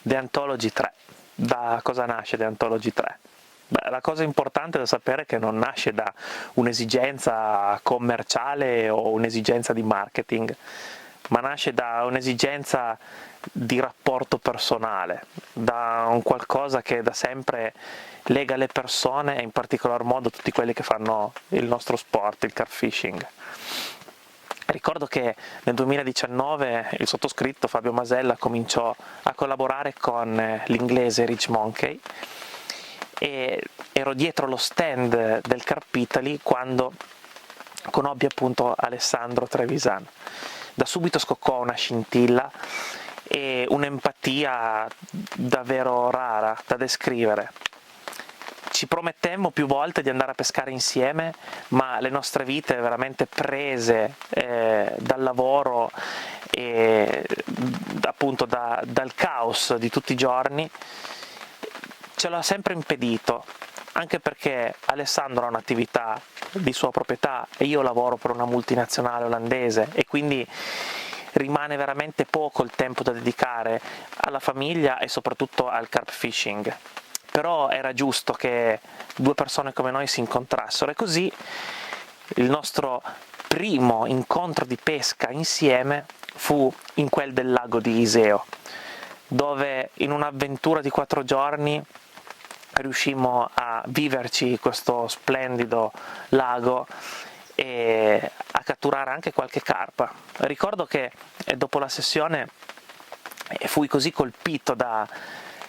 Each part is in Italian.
The Anthology 3. Da cosa nasce The Anthology 3? Beh, la cosa importante da sapere è che non nasce da un'esigenza commerciale o un'esigenza di marketing, ma nasce da un'esigenza di rapporto personale, da un qualcosa che da sempre lega le persone e in particolar modo tutti quelli che fanno il nostro sport, il carp fishing. Ricordo che nel 2019 il sottoscritto Fabio Masella cominciò a collaborare con l'inglese Rich Monkey e ero dietro lo stand del Carp Italy quando conobbi appunto Alessandro Trevisan. Da subito scoccò una scintilla e un'empatia davvero rara da descrivere. Ci promettemmo più volte di andare a pescare insieme, ma le nostre vite veramente prese dal lavoro e appunto dal caos di tutti i giorni ce l'ha sempre impedito, anche perché Alessandro ha un'attività di sua proprietà e io lavoro per una multinazionale olandese e quindi rimane veramente poco il tempo da dedicare alla famiglia e soprattutto al carp fishing. Però era giusto che due persone come noi si incontrassero e così il nostro primo incontro di pesca insieme fu in quel del lago di Iseo, dove in un'avventura di 4 giorni riuscimmo a viverci questo splendido lago e a catturare anche qualche carpa. Ricordo che dopo la sessione fui così colpito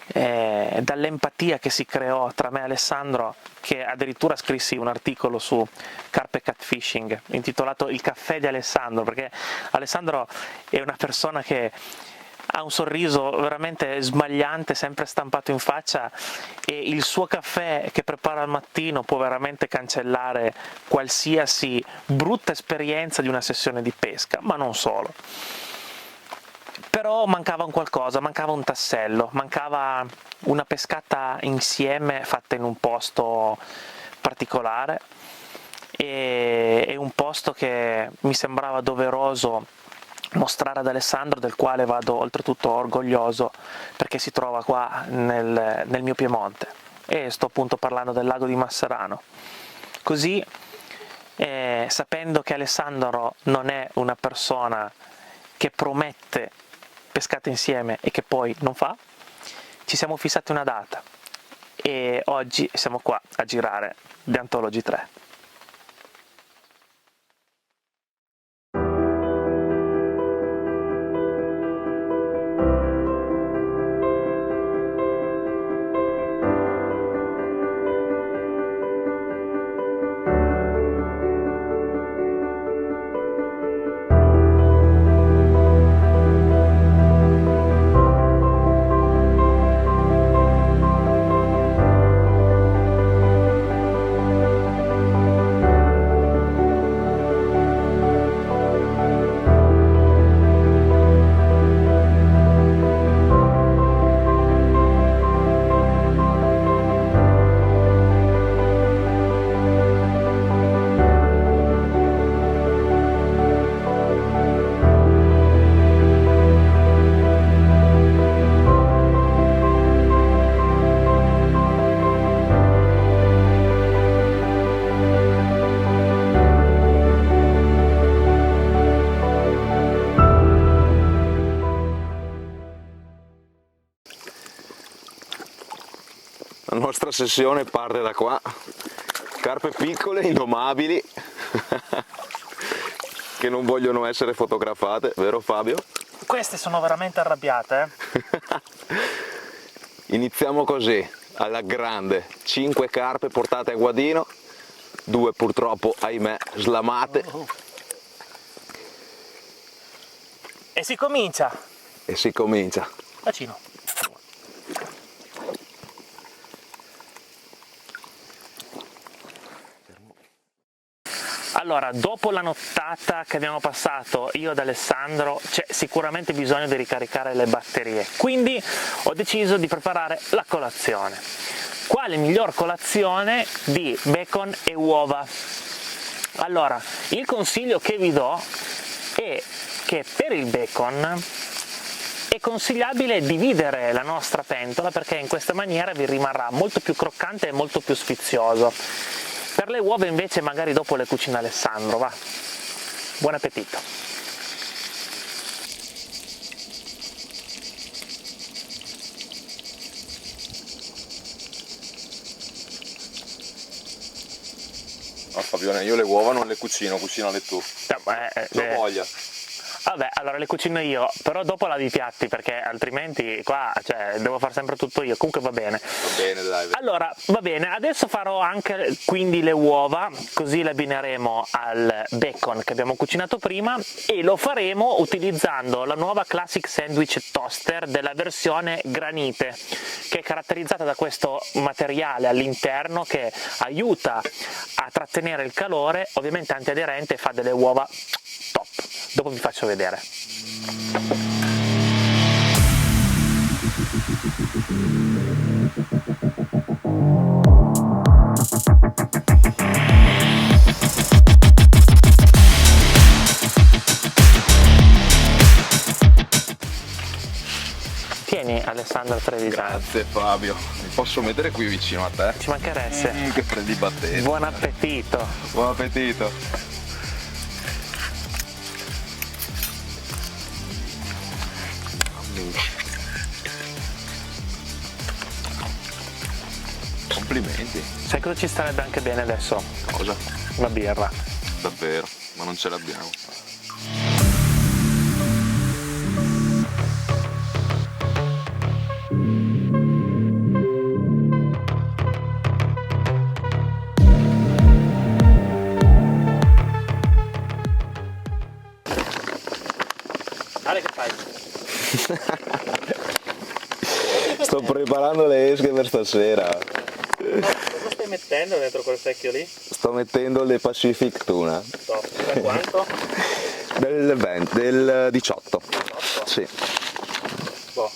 dall'empatia che si creò tra me e Alessandro che addirittura scrissi un articolo su Carp e Catfishing intitolato Il caffè di Alessandro, perché Alessandro è una persona che ha un sorriso veramente smagliante, sempre stampato in faccia, e il suo caffè che prepara al mattino può veramente cancellare qualsiasi brutta esperienza di una sessione di pesca, ma non solo. Però mancava un qualcosa, mancava un tassello, mancava una pescata insieme fatta in un posto particolare e un posto che mi sembrava doveroso mostrare ad Alessandro, del quale vado oltretutto orgoglioso perché si trova qua nel mio Piemonte e sto appunto parlando del lago di Masserano. Così, sapendo che Alessandro non è una persona che promette pescate insieme e che poi non fa, ci siamo fissati una data e oggi siamo qua a girare The Anthology 3. La nostra sessione parte da qua, carpe piccole, indomabili, che non vogliono essere fotografate, vero Fabio? Queste sono veramente arrabbiate, Iniziamo così, alla grande, 5 carpe portate a guadino, 2 purtroppo, ahimè, slamate. E si comincia! E si comincia. Bacino. Allora, dopo la nottata che abbiamo passato io ed Alessandro, c'è sicuramente bisogno di ricaricare le batterie, quindi ho deciso di preparare la colazione. Quale miglior colazione di bacon e uova? Allora, il consiglio che vi do è che per il bacon è consigliabile dividere la nostra pentola, perché in questa maniera vi rimarrà molto più croccante e molto più sfizioso. Per le uova invece magari dopo le cucina Alessandro, va. Buon appetito! No, Fabione, io le uova non le cucinale tu. Non voglia. Vabbè, allora le cucino io, però dopo lavi i piatti, perché altrimenti qua, cioè, devo fare sempre tutto io. Comunque va bene. Va bene, dai. Allora, va bene, adesso farò anche quindi le uova, così le abbineremo al bacon che abbiamo cucinato prima, e lo faremo utilizzando la nuova Classic Sandwich Toaster della versione granite, che è caratterizzata da questo materiale all'interno che aiuta a trattenere il calore, ovviamente antiaderente, e fa delle uova top. Dopo vi faccio vedere. Tieni Alessandro Trevisan. Grazie Fabio. Mi posso mettere qui vicino a te? Ci mancheresse. Che prelibatteria. Buon appetito. Buon appetito. Complimenti. Sai cosa ci starebbe anche bene adesso? Cosa? Una birra. Davvero, ma non ce l'abbiamo. Ale, che fai? Sto preparando le esche per stasera. Cosa stai mettendo dentro quel secchio lì? Sto mettendo le Pacific Tuna. Top. Da quanto? Del 18. Sì. Boh.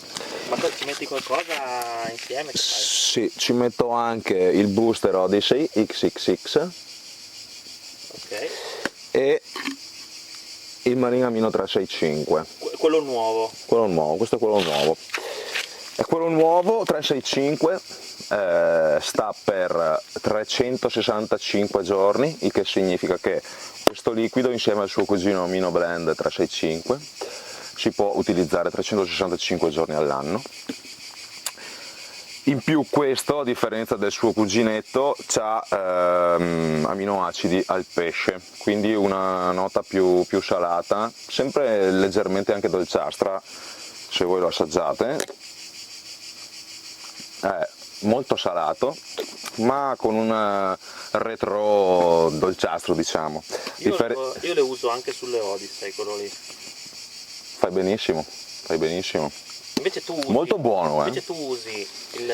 Ma ci metti qualcosa insieme? Che fai? Sì, ci metto anche il booster Odyssey XXX Ok. e il Marinamino 365. Quello nuovo. Quello nuovo, questo è quello nuovo. E quello nuovo 365 sta per 365 giorni, il che significa che questo liquido insieme al suo cugino Amino Blend 365 si può utilizzare 365 giorni all'anno. In più questo, a differenza del suo cuginetto, ha aminoacidi al pesce, quindi una nota più salata, sempre leggermente anche dolciastra, se voi lo assaggiate. È molto salato, ma con un retro dolciastro, diciamo. Io le uso anche sulle Odyssey, quello lì. Fai benissimo, fai benissimo. Invece tu usi, Molto buono, Invece tu usi il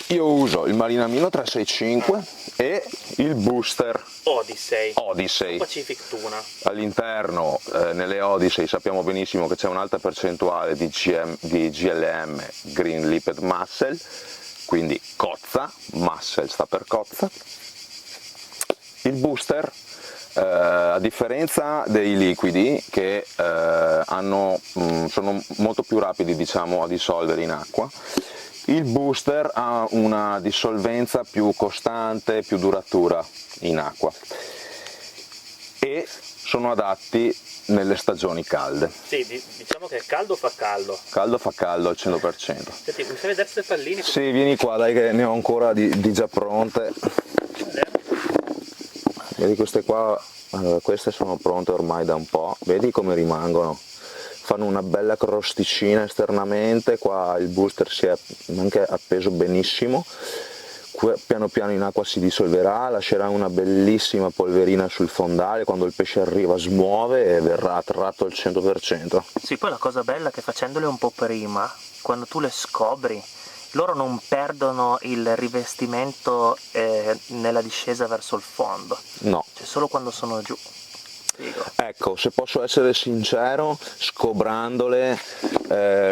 Io uso il Marinamino 365 e il booster Odyssey. Odyssey. Pacific Tuna. All'interno, nelle Odyssey, sappiamo benissimo che c'è un'alta percentuale di GLM, Green Lipped Mussel, quindi cozza, mussel sta per cozza. Il booster, a differenza dei liquidi che sono molto più rapidi, diciamo, a dissolvere in acqua, il booster ha una dissolvenza più costante, più duratura in acqua e sono adatti nelle stagioni calde. Sì, diciamo che caldo fa caldo. Caldo fa caldo al 100%. Senti, mi fai vedere queste palline? Sì, vieni qua, dai, che ne ho ancora di già pronte. Vedi queste qua, queste sono pronte ormai da un po', vedi come rimangono, fanno una bella crosticina esternamente, qua il booster si è anche appeso benissimo, piano piano in acqua si dissolverà, lascerà una bellissima polverina sul fondale, quando il pesce arriva smuove e verrà attratto al 100%. Sì, poi la cosa bella è che facendole un po' prima, quando tu le scobri, loro non perdono il rivestimento nella discesa verso il fondo. No. Cioè solo quando sono giù. Figo. Ecco, se posso essere sincero, scobrandole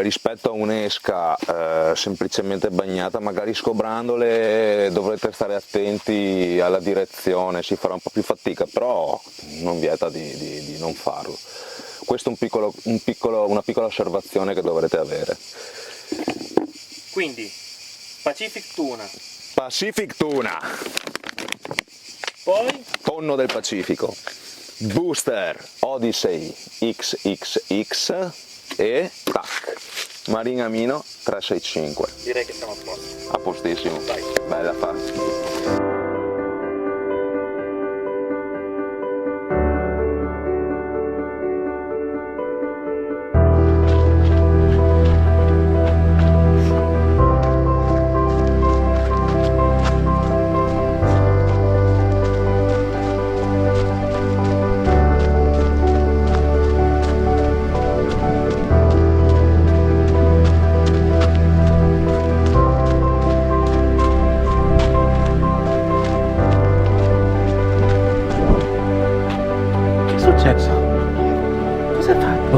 rispetto a un'esca semplicemente bagnata, magari scobrandole dovrete stare attenti alla direzione, si farà un po' più fatica, però non vieta di non farlo. questa è una piccola osservazione che dovrete avere. Quindi Pacific Tuna, Pacific Tuna, poi tonno del Pacifico, Booster Odyssey XXX e tac, Marine Amino 365. direi che siamo a posto. A postissimo. Vai. Bella fa. Cosa hai fatto?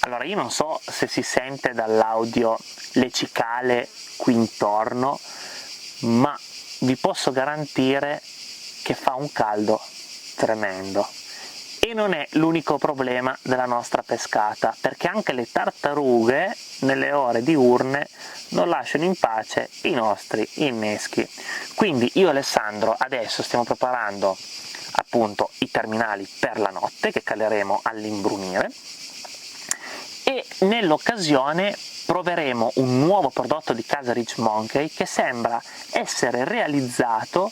Allora, io non so se si sente dall'audio le cicale qui intorno, ma vi posso garantire che fa un caldo tremendo. E non è l'unico problema della nostra pescata, perché anche le tartarughe nelle ore diurne non lasciano in pace i nostri inneschi. Quindi io e Alessandro adesso stiamo preparando appunto i terminali per la notte che caleremo all'imbrunire, e nell'occasione proveremo un nuovo prodotto di casa Rich Monkey che sembra essere realizzato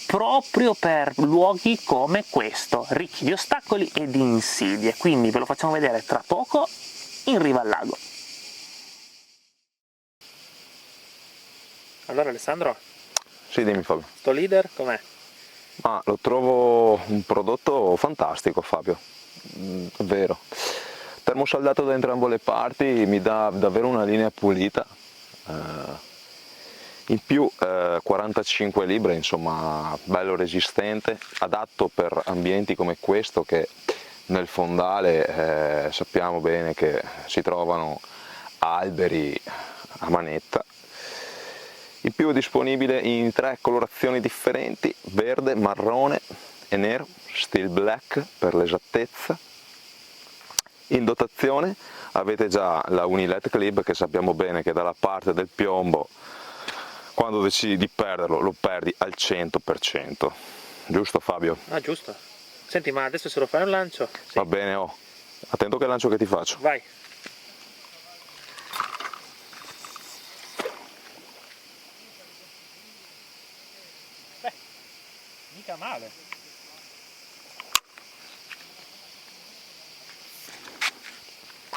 proprio per luoghi come questo, ricchi di ostacoli e di insidie. Quindi ve lo facciamo vedere tra poco in riva al lago. Allora Alessandro, Sì, dimmi Fabio. sto leader com'è? Ma lo trovo un prodotto fantastico, Fabio, è vero. Termosaldato da entrambe le parti, mi dà davvero una linea pulita. In più 45 libbre, insomma, bello resistente, adatto per ambienti come questo che nel fondale sappiamo bene che si trovano alberi a manetta. In più è disponibile in 3 colorazioni differenti: verde, marrone e nero, steel black per l'esattezza. In dotazione avete già la Unilet Clip, che sappiamo bene che dalla parte del piombo, quando decidi di perderlo, lo perdi al 100%. Giusto Fabio? Ah, giusto. Senti, ma adesso se lo fai un lancio? Sì. Va bene, attento che lancio che ti faccio. Vai. Beh, mica male.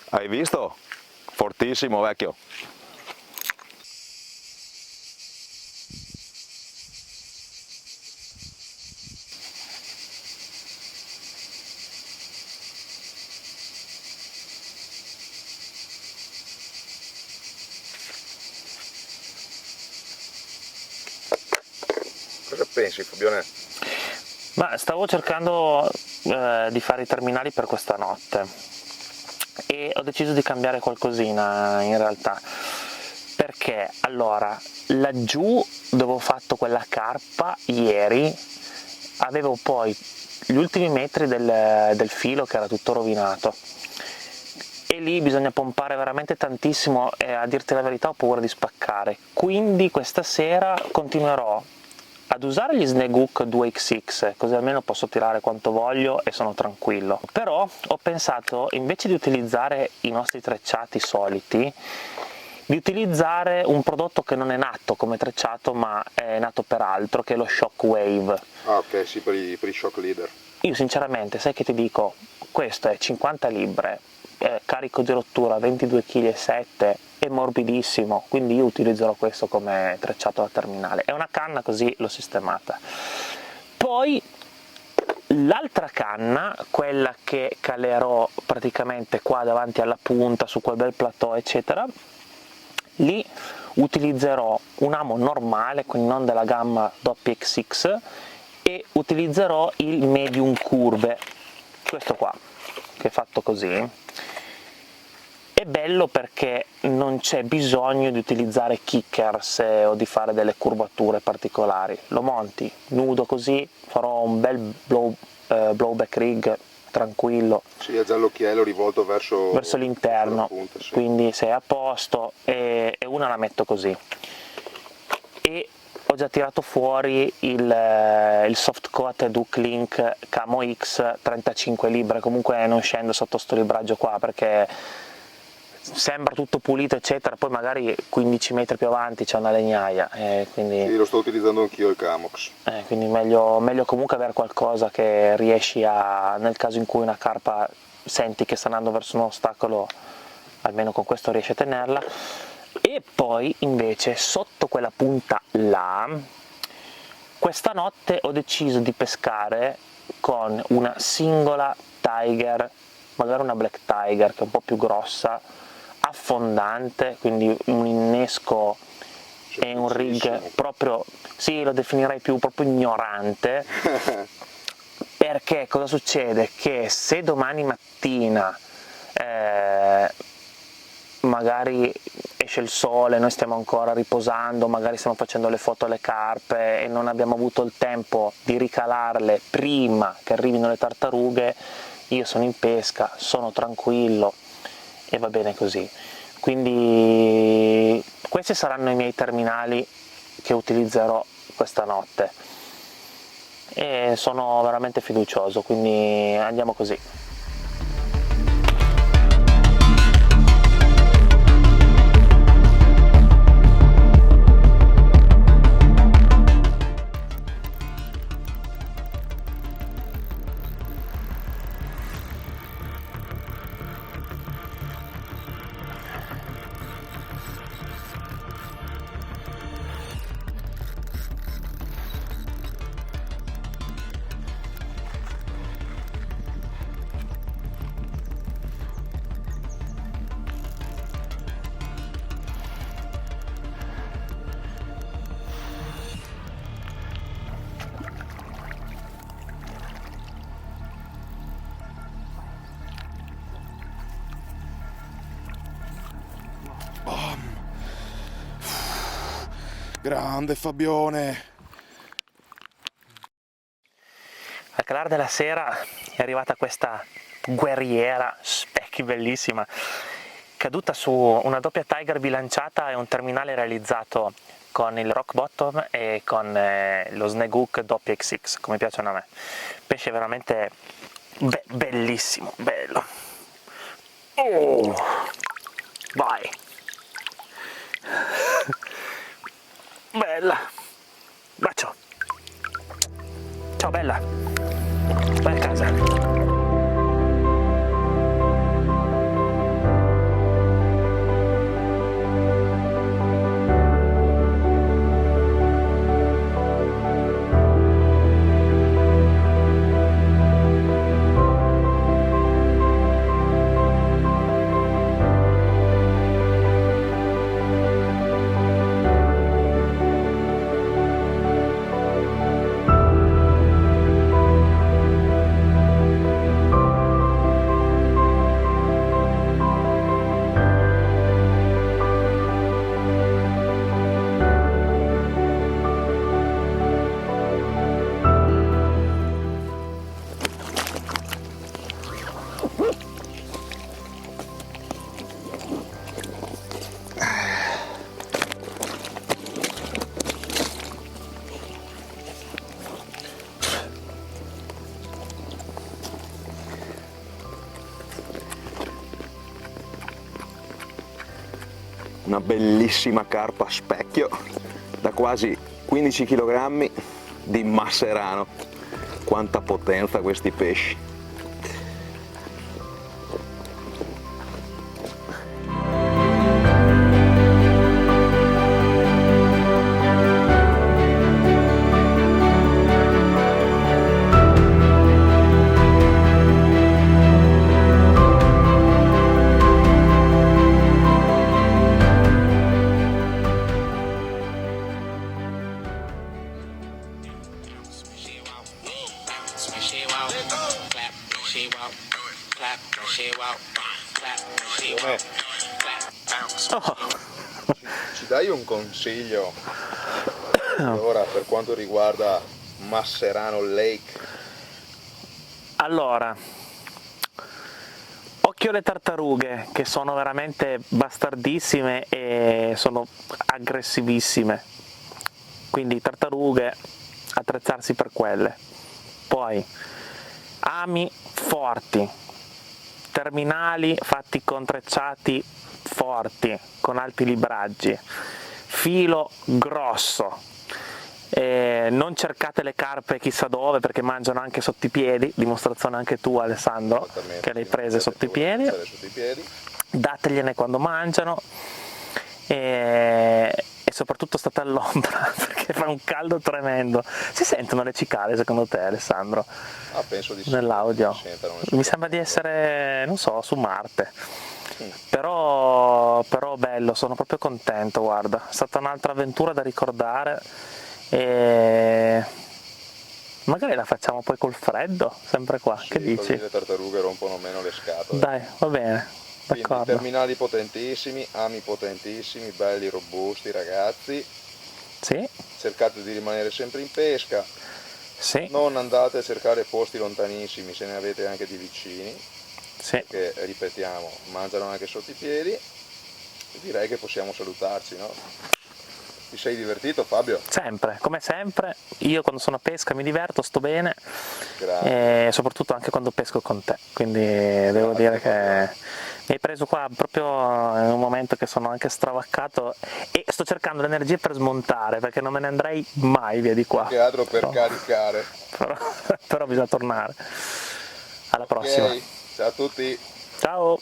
Hai visto? Fortissimo, vecchio. Cosa pensi, Fabione? Ma stavo cercando di fare i terminali per questa notte e ho deciso di cambiare qualcosina in realtà, perché allora laggiù dove ho fatto quella carpa ieri avevo poi gli ultimi metri del filo che era tutto rovinato e lì bisogna pompare veramente tantissimo e a dirti la verità ho paura di spaccare, quindi questa sera continuerò ad usare gli Snag Hook 2XX, così almeno posso tirare quanto voglio e sono tranquillo. Però ho pensato, invece di utilizzare i nostri trecciati soliti, di utilizzare un prodotto che non è nato come trecciato ma è nato per altro, che è lo Shockwave. Ah, ok, sì, per i shock leader. Io sinceramente, sai che ti dico, questo è 50 libbre, carico di rottura 22,7 kg, è morbidissimo, quindi io utilizzerò questo come trecciato da terminale. È una canna, così l'ho sistemata. Poi l'altra canna, quella che calerò praticamente qua davanti alla punta, su quel bel plateau eccetera, lì utilizzerò un amo normale, quindi non della gamma WXX, e utilizzerò il medium curve, questo qua, che è fatto così. È bello perché non c'è bisogno di utilizzare kickers o di fare delle curvature particolari, lo monti nudo così, farò un bel blowback rig tranquillo. Sì, ha già l'occhiello rivolto verso l'interno, punta, sì. Quindi sei a posto e una la metto così. E ho già tirato fuori il soft coat Hook Link Camo X 35 libbre, comunque non scendo sotto sto libraggio qua perché sembra tutto pulito eccetera, poi magari 15 metri più avanti c'è una legnaia, quindi Sì, lo sto utilizzando anch'io il Camox. quindi meglio comunque avere qualcosa che riesci a, nel caso in cui una carpa senti che sta andando verso un ostacolo, almeno con questo riesci a tenerla. E poi invece sotto quella punta là, questa notte ho deciso di pescare con una singola Tiger, magari una Black Tiger che è un po' più grossa, affondante, quindi un innesco e un rig proprio, sì, lo definirei più proprio ignorante. Perché cosa succede? Che se domani mattina magari esce il sole, noi stiamo ancora riposando, magari stiamo facendo le foto alle carpe e non abbiamo avuto il tempo di ricalarle prima che arrivino le tartarughe, io sono in pesca, sono tranquillo e va bene così. Quindi questi saranno i miei terminali che utilizzerò questa notte e sono veramente fiducioso, quindi andiamo così. Grande Fabione! Al calare della sera è arrivata questa guerriera specchi bellissima, caduta su una doppia Tiger bilanciata e un terminale realizzato con il rock bottom e con lo snag hook doppio XX, come piacciono a me. Pesce veramente bellissimo, bello. Oh, vai. Bella. Bacio. Ciao bella. Vai a casa. Una bellissima carpa a specchio da quasi 15 kg di masserano. Quanta potenza questi pesci! Oh. Ci dai un consiglio ora per quanto riguarda Masserano Lake? Allora, occhio alle tartarughe, che sono veramente bastardissime e sono aggressivissime, quindi tartarughe, attrezzarsi per quelle. Poi ami forti, terminali fatti con trecciati forti, con alti libraggi, filo grosso. Non cercate le carpe chissà dove, perché mangiano anche sotto i piedi, dimostrazione anche tu Alessandro che le hai prese sotto i piedi. Dategliene quando mangiano e soprattutto state all'ombra perché fa un caldo tremendo. Si sentono le cicale secondo te Alessandro? Penso di sì. Nell'audio mi sembra di essere, non so, su Marte. Però bello, sono proprio contento, guarda, è stata un'altra avventura da ricordare e magari la facciamo poi col freddo, sempre qua, sì, che dici? Così le tartarughe rompono meno le scatole. Dai, va bene, quindi d'accordo. terminali potentissimi, ami potentissimi, belli, robusti ragazzi. Sì. Cercate di rimanere sempre in pesca. Sì. Non andate a cercare posti lontanissimi se ne avete anche di vicini. Sì. Perché, ripetiamo, mangiano anche sotto i piedi. Direi che possiamo salutarci, no? Ti sei divertito Fabio? Sempre, come sempre, io quando sono a pesca mi diverto, sto bene. Grazie. E soprattutto anche quando pesco con te, quindi devo dire che mi hai preso qua proprio in un momento che sono anche stravaccato e sto cercando l'energia per smontare, perché non me ne andrei mai via di qua. Che altro per caricare. Però bisogna tornare. Alla prossima. Ciao a tutti. Ciao.